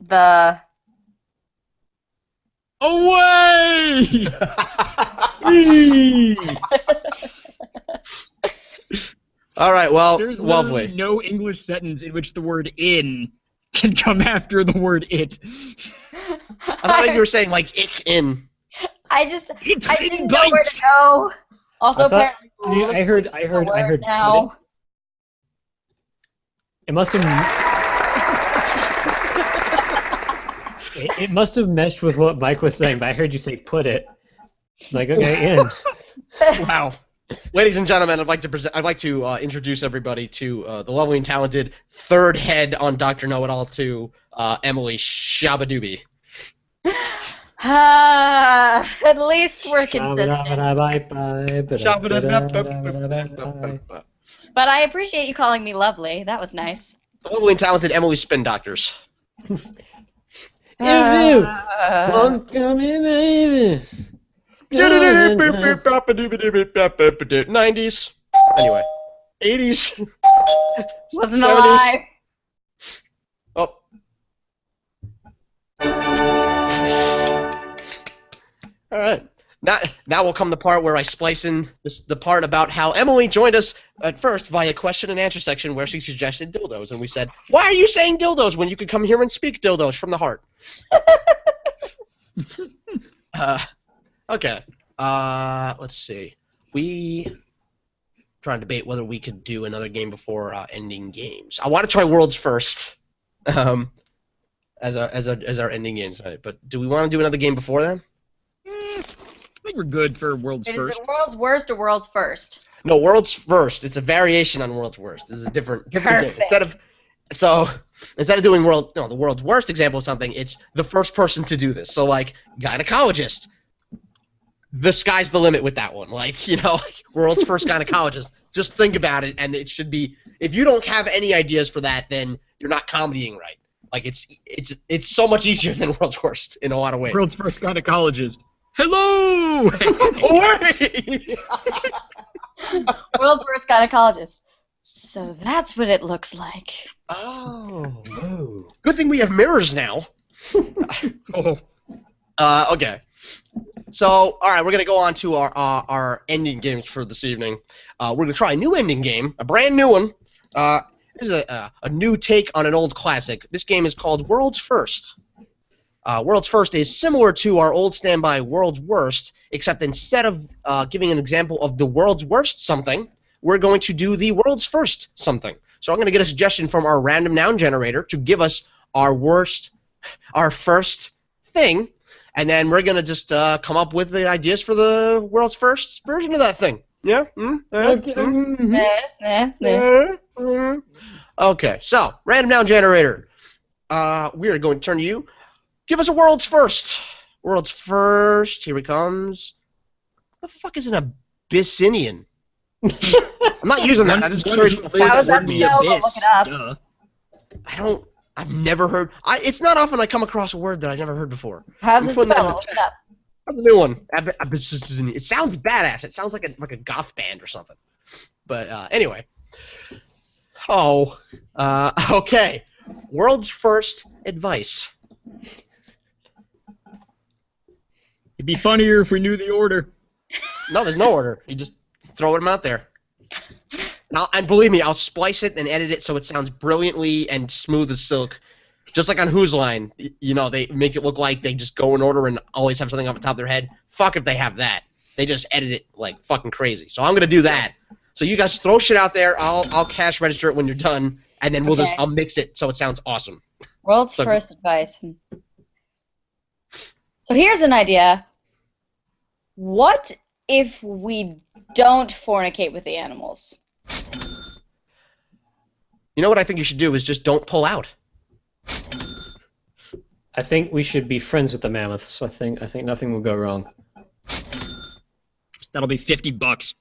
The Away! All right, well, There's lovely. literally no English sentence in which the word in can come after the word it. I thought maybe you were saying, like, ick in. I didn't know where to go. Also, I thought- apparently, I heard now. put it must have it must have meshed with what Mike was saying, but I heard you say put it. Like, okay, in. Wow. Ladies and gentlemen, I'd like to introduce everybody to the lovely and talented third head on Dr. Know-It-All to Emily Shabadoobie. At least we're consistent. But I appreciate you calling me lovely. That was nice. The lovely and talented Emily Spin Doctors. Come in, baby. 90s. Anyway. 80s. Wasn't 70s. alive. Oh. All right. Now will come the part where I splice in the part about how Emily joined us at first via question and answer section where she suggested dildos, and we said, "Why are you saying dildos when you could come here and speak dildos from the heart?" Okay. Let's see. We trying to debate whether we could do another game before ending games. I want to try Worlds first, as our ending game tonight. But do we want to do another game before then? I think we're good for World's Is First. it world's worst or world's first? No, World's First. It's a variation on World's Worst. This is a different game. Perfect. Instead of doing the world's worst example of something, it's the first person to do this. So like gynecologist. The sky's the limit with that one. Like, world's first gynecologist. Just think about it, and it should be. If you don't have any ideas for that, then you're not comedying right. Like it's so much easier than World's Worst in a lot of ways. World's First Gynecologist. Hello! World's worst gynecologist. So that's what it looks like. Oh. Good thing we have mirrors now. Oh. Okay. So, all right, we're gonna go on to our ending games for this evening. We're gonna try a new ending game, a brand new one. This is a new take on an old classic. This game is called World's First. World's First is similar to our old standby World's Worst, except instead of giving an example of the world's worst something, we're going to do the world's first something. So I'm going to get a suggestion from our random noun generator to give us our first thing, and then we're going to just come up with the ideas for the world's first version of that thing. Yeah? Okay, so, random noun generator. We are going to turn to you. Give us a world's first. World's first. Here it comes. What the fuck is an Abyssinian? I'm not using that. I'm just curious what the fuck was that that word spelled? means. Look it up. I've never heard. It's not often I come across a word that I've never heard before. How's I'm it putting that in spelled? the Look it chat. up. That's a new one. Abyssinian. It sounds badass. It sounds like a goth band or something. But anyway. Oh. Okay. World's first advice. It'd be funnier if we knew the order. No, there's no order. You just throw them out there. And believe me, I'll splice it and edit it so it sounds brilliantly and smooth as silk. Just like on Who's Line, you know, they make it look like they just go in order and always have something off the top of their head. Fuck if they have that. They just edit it like fucking crazy. So I'm gonna do that. So you guys throw shit out there. I'll cash register it when you're done, and then I'll mix it so it sounds awesome. World's first advice. So here's an idea. What if we don't fornicate with the animals? You know what I think you should do is just don't pull out. I think we should be friends with the mammoths. I think nothing will go wrong. That'll be $50.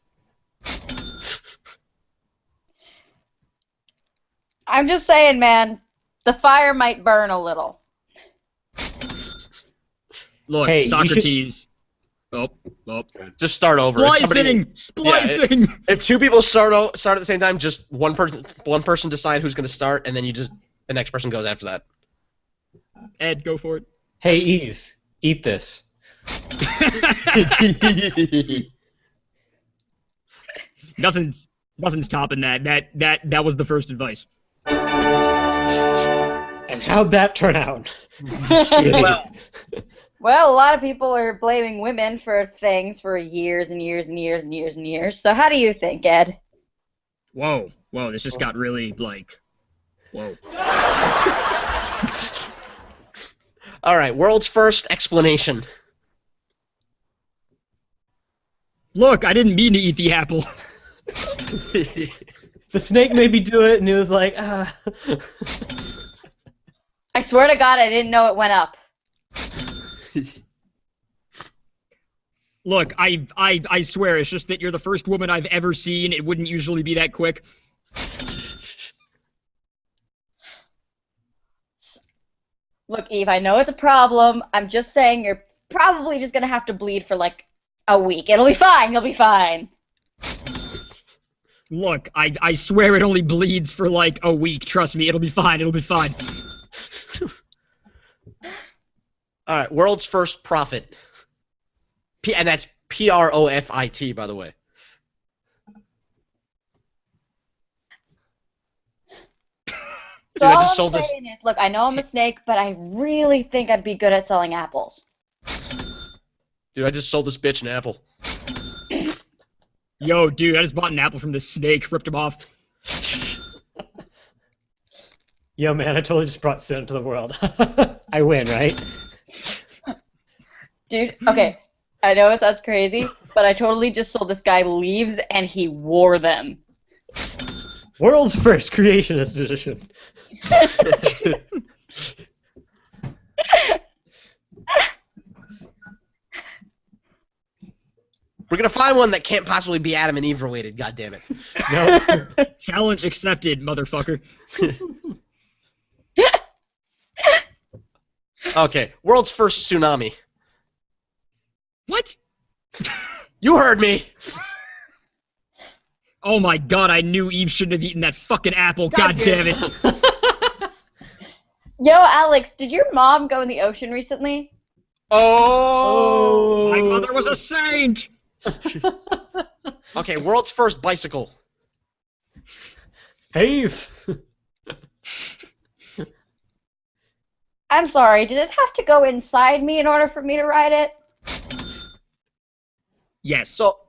I'm just saying, man, the fire might burn a little. Look, Hey, Socrates. Oh. Just start over. Splicing! If two people start at the same time, just one person decide who's going to start, and then the next person goes after that. Ed, go for it. Hey, Eve, eat this. Nothing's topping that. That was the first advice. And how'd that turn out? Well, a lot of people are blaming women for things for years and years and years and years and years. So how do you think, Ed? Whoa, this just got really, whoa. All right, world's first explanation. Look, I didn't mean to eat the apple. The snake made me do it, and it was like, ah. I swear to God, I didn't know it went up. Look, I swear, it's just that you're the first woman I've ever seen. It wouldn't usually be that quick. Look, Eve, I know it's a problem. I'm just saying you're probably just going to have to bleed for like a week. It'll be fine. You'll be fine. Look, I swear it only bleeds for like a week. Trust me, it'll be fine. It'll be fine. All right, world's first profit. And that's Profit, by the way. So Dude, I all just I'm sold this. saying is, look, I know I'm a snake, but I really think I'd be good at selling apples. Dude, I just sold this bitch an apple. Yo, dude, I just bought an apple from this snake. Ripped him off. Yo, man, I totally just brought sin to the world. I win, right? Dude, okay, I know it sounds crazy, but I totally just sold this guy leaves and he wore them. World's first creationist edition. We're gonna find one that can't possibly be Adam and Eve related. God damn it. No. Challenge accepted, motherfucker. Okay, world's first tsunami. What? You heard me. Oh my god, I knew Eve shouldn't have eaten that fucking apple. God damn it. Yo, Alex, did your mom go in the ocean recently? Oh! My mother was a saint! Okay, world's first bicycle. Have. I'm sorry, did it have to go inside me in order for me to ride it? Yes. So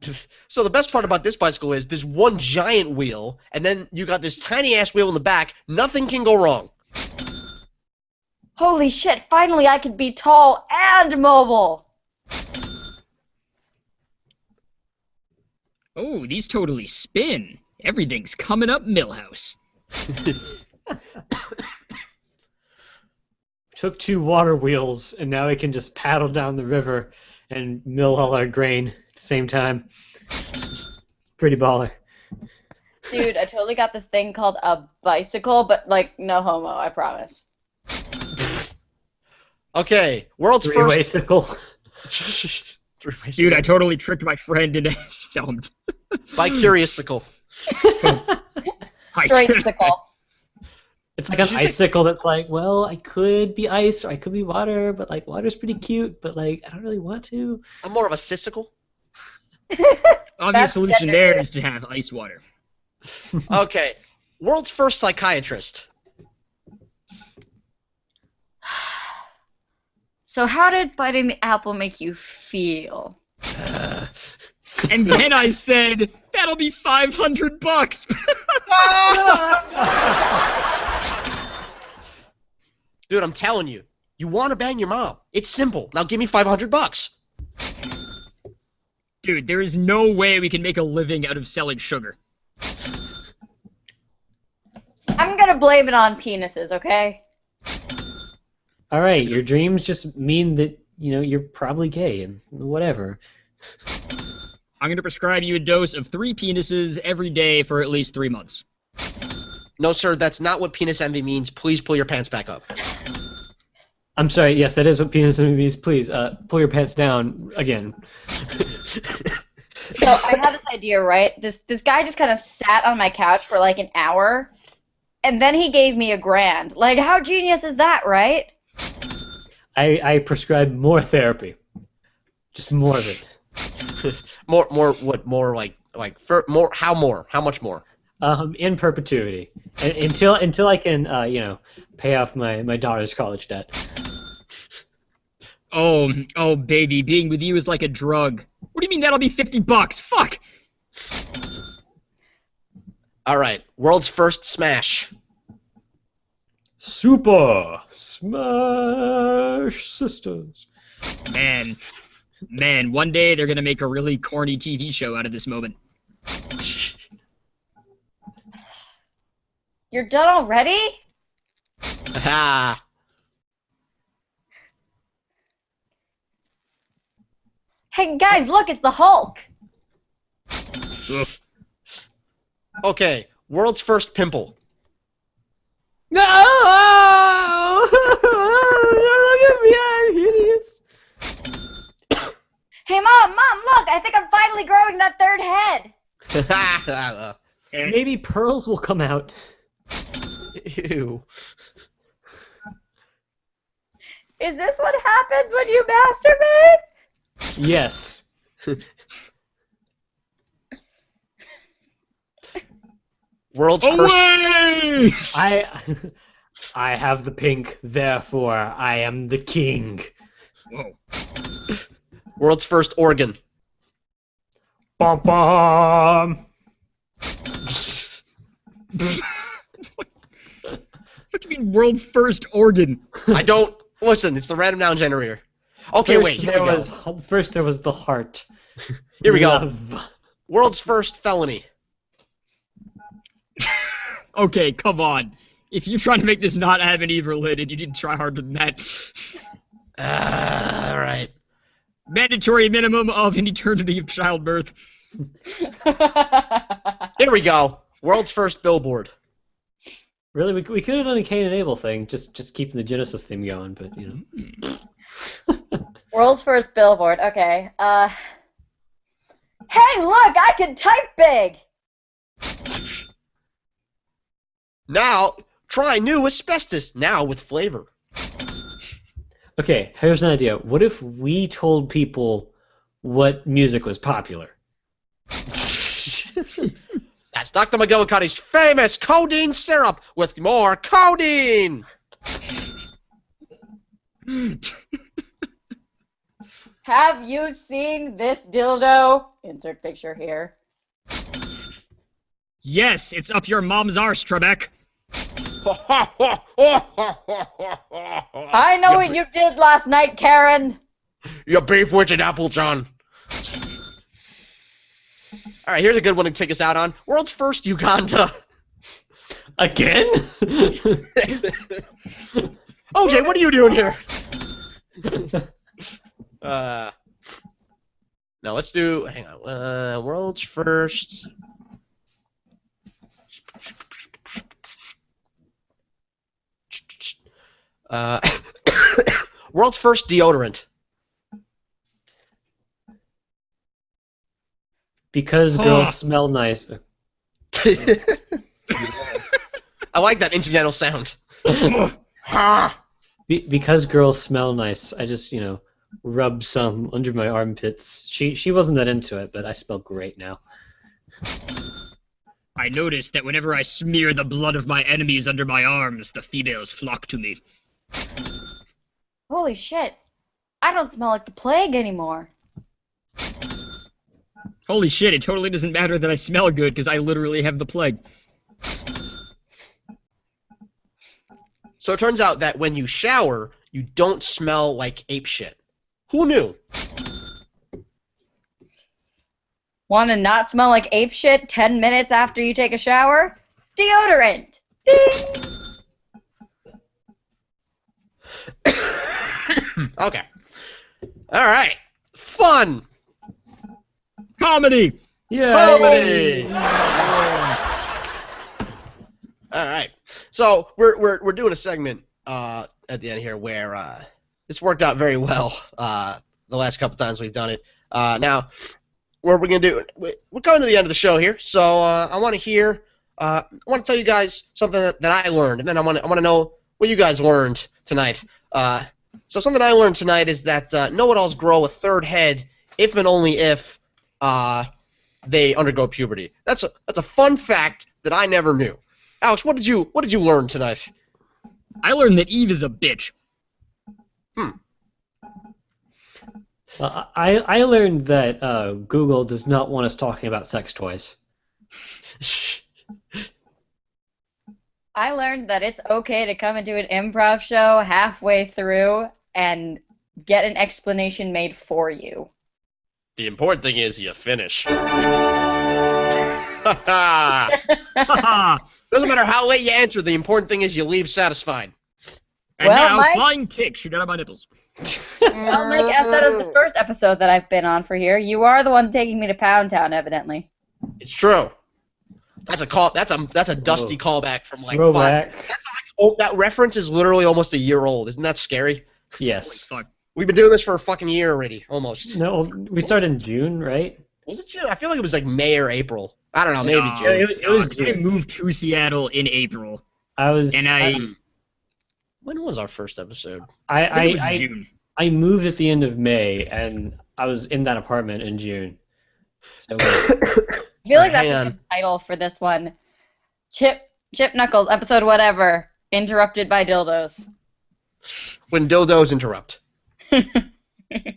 the best part about this bicycle is there's one giant wheel, and then you got this tiny ass wheel in the back. Nothing can go wrong. Holy shit, finally I could be tall and mobile! Oh, these totally spin. Everything's coming up Millhouse. Took 2 water wheels, and now we can just paddle down the river and mill all our grain at the same time. Pretty baller. Dude, I totally got this thing called a bicycle, but, like, no homo, I promise. Okay, world's first. Three-way-sicle. Three-way Dude, I sickle. totally tricked my friend into jumped. Bi-curious-sicle. Straight-sicle. It's like an icicle that's like, well, I could be ice or I could be water, but like water's pretty cute, but like I don't really want to. I'm more of a sissicle. Obvious That's solution gender. there is to have ice water. Okay, world's first psychiatrist. So how did biting the apple make you feel? And then I said, that'll be $500. Dude, I'm telling you, you want to bang your mom. It's simple. Now give me $500. Dude, there is no way we can make a living out of selling sugar. I'm gonna blame it on penises, okay? All right, your dreams just mean that you're probably gay and whatever. I'm going to prescribe you a dose of 3 penises every day for at least 3 months. No, sir, that's not what penis envy means. Please pull your pants back up. I'm sorry. Yes, that is what penis means. Please, pull your pants down again. So I had this idea, right? This guy just kind of sat on my couch for like an hour, and then he gave me $1,000. Like, how genius is that, right? I prescribe more therapy. Just more of it. More what? More like for more? How more? How much more? In perpetuity, until I can pay off my daughter's college debt. Oh, baby, being with you is like a drug. What do you mean that'll be $50? Fuck! All right, world's first smash. Super Smash Sisters. Man, one day they're gonna make a really corny TV show out of this moment. You're done already? Ha! Hey guys, look, it's the Hulk. Ugh. Okay, world's first pimple. No! Look at me, I'm hideous. Hey mom, look, I think I'm finally growing that 3rd head. Maybe pearls will come out. Ew. Is this what happens when you masturbate? Yes. World's first. Away! I have the pink, therefore I am the king. Whoa. World's first organ. Bum bum. What do you mean world's first organ? I don't listen. It's the random noun generator. Okay, wait. Here we go. First there was the heart. Here we go. Love. World's first felony. Okay, come on. If you're trying to make this not Adam and Eve related, you need to try harder than that. All right. Mandatory minimum of an eternity of childbirth. Here we go. World's first billboard. Really, we could have done a Cain and Abel thing, just keeping the Genesis theme going, but World's first billboard. Okay. Hey, look, I can type big. Now, try new asbestos. Now with flavor. Okay, here's an idea. What if we told people what music was popular? That's Dr. McGillicuddy's famous codeine syrup with more codeine. Have you seen this dildo? Insert picture here. Yes, it's up your mom's arse, Trebek. I know what you did last night, Karen. You beef witch and Applejohn. All right, here's a good one to take us out on. World's first Uganda. Again? OJ, what are you doing here? Now let's do. Hang on. World's first. World's first deodorant. Because girls smell nice. I like that incidental sound. Because girls smell nice, I just, rub some under my armpits. She wasn't that into it, but I smell great now. I noticed that whenever I smear the blood of my enemies under my arms, the females flock to me. Holy shit. I don't smell like the plague anymore. Holy shit, it totally doesn't matter that I smell good, because I literally have the plague. So it turns out that when you shower, you don't smell like ape shit. Who knew? Want to not smell like ape shit 10 minutes after you take a shower? Deodorant. Ding. Okay. All right. Fun. Comedy! Comedy. All right. So we're doing a segment at the end here where this worked out very well the last couple times we've done it. Now, what we're gonna do? We're coming to the end of the show here, so I want to hear. I want to tell you guys something that I learned, and then I want to know what you guys learned tonight. So something I learned tonight is that know-it-alls grow a third head if and only if they undergo puberty. That's a fun fact that I never knew. Alex, what did you learn tonight? I learned that Eve is a bitch. I learned that Google does not want us talking about sex toys. I learned that it's okay to come into an improv show halfway through and get an explanation made for you. The important thing is you finish. Doesn't matter how late you enter, the important thing is you leave satisfied. And Well, now, Mike- flying kick, shoot out of my nipples. Well, Mike, as that is the first episode that I've been on for here. You are the one taking me to Pound Town, evidently. It's true. That's a call. That's a dusty callback from like Throwback. 5. That reference is literally almost a year old. Isn't that scary? Yes. Holy fuck. We've been doing this for a fucking year already, almost. No, we started in June, right? Was it June? I feel like it was like May or April. I don't know, maybe No, June. It was 'cause I June. moved to Seattle in April, I was. and When was our first episode? I think it was I June. I moved at the end of May, and I was in that apartment in June. So I feel like that's Hang a on. good title for this one. Chip Knuckles, episode whatever, interrupted by dildos. When dildos interrupt.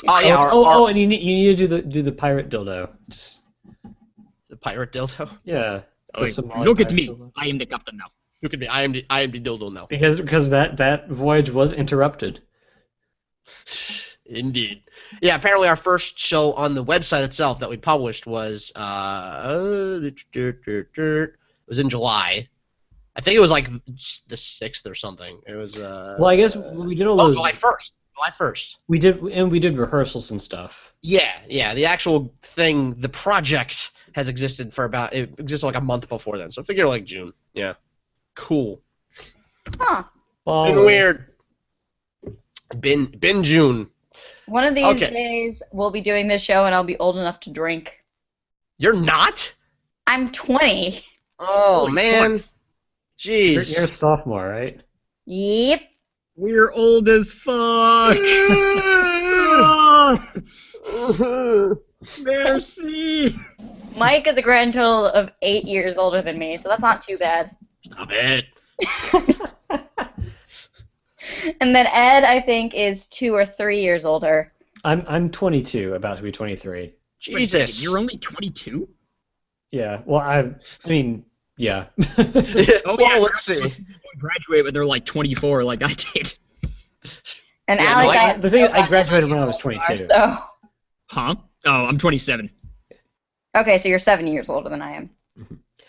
Oh yeah, and you need to do the pirate dildo. Just, the pirate dildo. yeah. Oh, the Somali look at pirate me. dildo. I am the captain now. You could be. I am the dildo now. Because that voyage was interrupted. Indeed. Yeah, apparently our first show on the website itself that we published was it was in July. I think it was like the 6th or something. It was Well, I guess we did all those. July 1st. July 1st. We did rehearsals and stuff. Yeah, the actual thing, the project has existed for it existed like a month before then. So figure like June. Yeah. Cool. Huh. Well, Been weird. Been June. One of these Okay. days, we'll be doing this show, and I'll be old enough to drink. You're not? I'm 20. Oh Holy man. You're Jeez. a sophomore, right? Yep. We're old as fuck. Merci. Mike is a grand total of 8 years older than me, so that's not too bad. Stop it. And then Ed, I think, is 2 or 3 years older. I'm 22, about to be 23. Jesus. You're only 22? Yeah. Well, I mean, yeah. Oh, Well, let's see. Most people graduate when they're like 24, like I did. And Yeah, Alex, no, I- the thing is, I graduated when I was 22. So. Huh? Oh, I'm 27. Okay, so you're 7 years older than I am.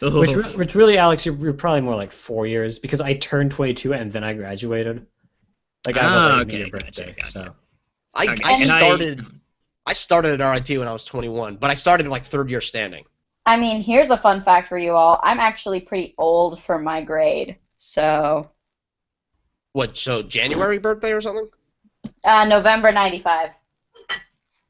Which really, Alex, you're probably more like 4 years because I turned 22 and then I graduated. Like I have a okay, your gotcha, birthday, gotcha. so. I started at RIT when I was 21, but I started like third year standing. I mean, here's a fun fact for you all. I'm actually pretty old for my grade, so... What, so January birthday or something? November 95.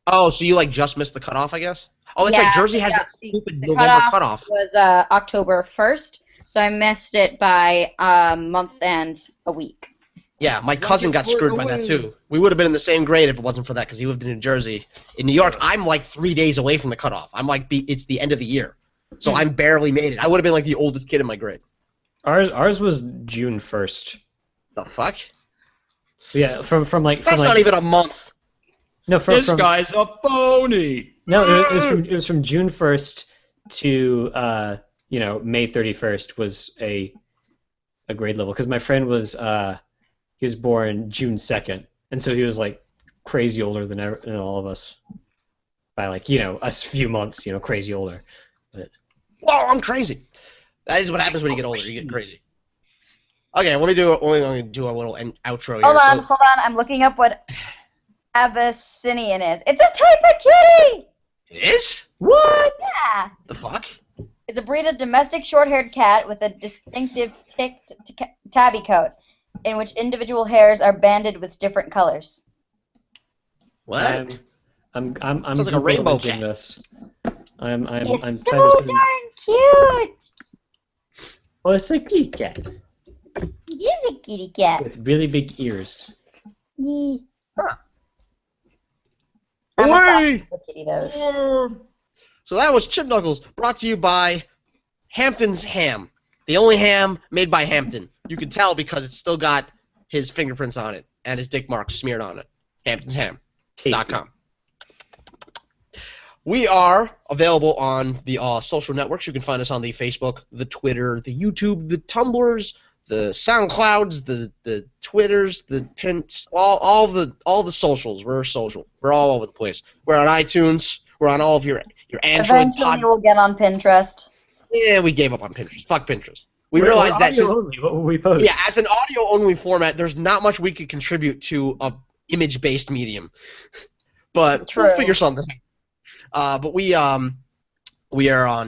Oh, so you like just missed the cutoff, I guess? Oh, that's Yeah, right. Jersey has yeah, that stupid the November cutoff. was October 1st, so I missed it by a month and a week. Yeah, my cousin got screwed by that too. We would have been in the same grade if it wasn't for that because he lived in New Jersey. In New York, I'm like 3 days away from the cutoff. I'm like, it's the end of the year, so I'm barely made it. I would have been like the oldest kid in my grade. Ours was June 1st. The fuck? Yeah, from like That's from not like, even a month. no from guy's a phony. no it was from June 1st to May 31st was a grade level because my friend was he was born June 2nd, and so he was like crazy older than all of us by like a few months, crazy older. But Whoa, I'm crazy. That is what happens when you get older. You get crazy. Okay, let me do a little outro here. Hold on. I'm looking up what Abyssinian is. It's a type of kitty! It is? What? Yeah. The fuck? It's a breed of domestic short-haired cat with a distinctive ticked tabby coat, in which individual hairs are banded with different colors. What? I'm Sounds like a rainbow Google imaging cat. this. I'm It's trying so to. darn cute! Oh, it's a kitty cat It is a kitty cat. with really big ears. Yeah. Huh. I'm Away! a soft kitty, those. So that was Chip Knuckles, brought to you by Hampton's Ham. The only ham made by Hampton. You can tell because it's still got his fingerprints on it and his dick marks smeared on it. HamptonsHam.com. We are available on the social networks. You can find us on the Facebook, the Twitter, the YouTube, the Tumblrs, the SoundClouds, the Twitters, the Pins, all the socials. We're social. We're all over the place. We're on iTunes. We're on all of your Android Eventually we'll get on Pinterest. Yeah, we gave up on Pinterest. Fuck Pinterest. We realized that since, only. What will we post? yeah, as an audio-only format, there's not much we could contribute to a image-based medium. But True. we'll figure something out. But we are on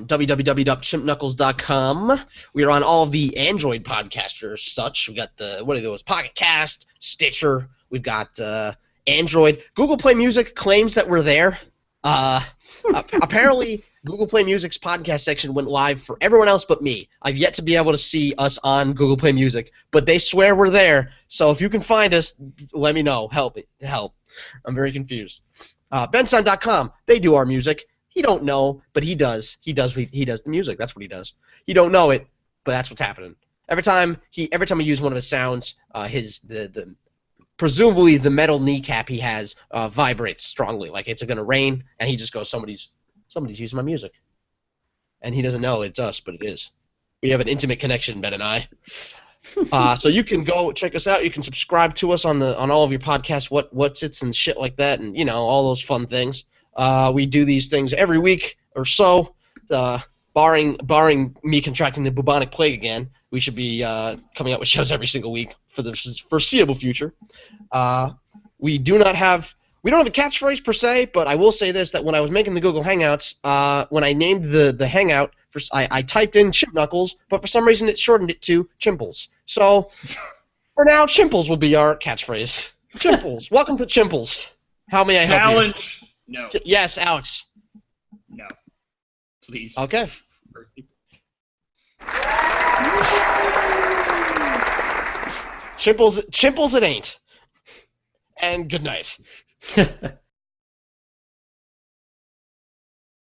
www.chimpknuckles.com. We are on all of the Android podcasters, such. We got what are those? Pocket Cast, Stitcher. We've got Android. Google Play Music claims that we're there. Apparently, Google Play Music's podcast section went live for everyone else but me. I've yet to be able to see us on Google Play Music, but they swear we're there. So if you can find us, let me know. Help. I'm very confused. Benson.com, they do our music. He don't know, but he does. He does the music. That's what he does. He don't know it, but that's what's happening. Every time he uses one of his sounds, presumably the metal kneecap he has vibrates strongly, like it's gonna rain, and he just goes, somebody's using my music, and he doesn't know it's us, but it is. We have an intimate connection, Ben and I. So you can go check us out. You can subscribe to us on all of your podcasts, what's its and shit like that, and all those fun things. We do these things every week or so, barring me contracting the bubonic plague again. We should be coming out with shows every single week for the foreseeable future. We don't have a catchphrase per se, but I will say this, that when I was making the Google Hangouts, when I named the Hangout, I typed in Chip Knuckles, but for some reason it shortened it to Chimples. So for now, Chimples will be our catchphrase. Chimples. Welcome to Chimples. How may I help you? Challenge. No. Yes, Alex. No. Please. Okay. Chimples it ain't. And good night.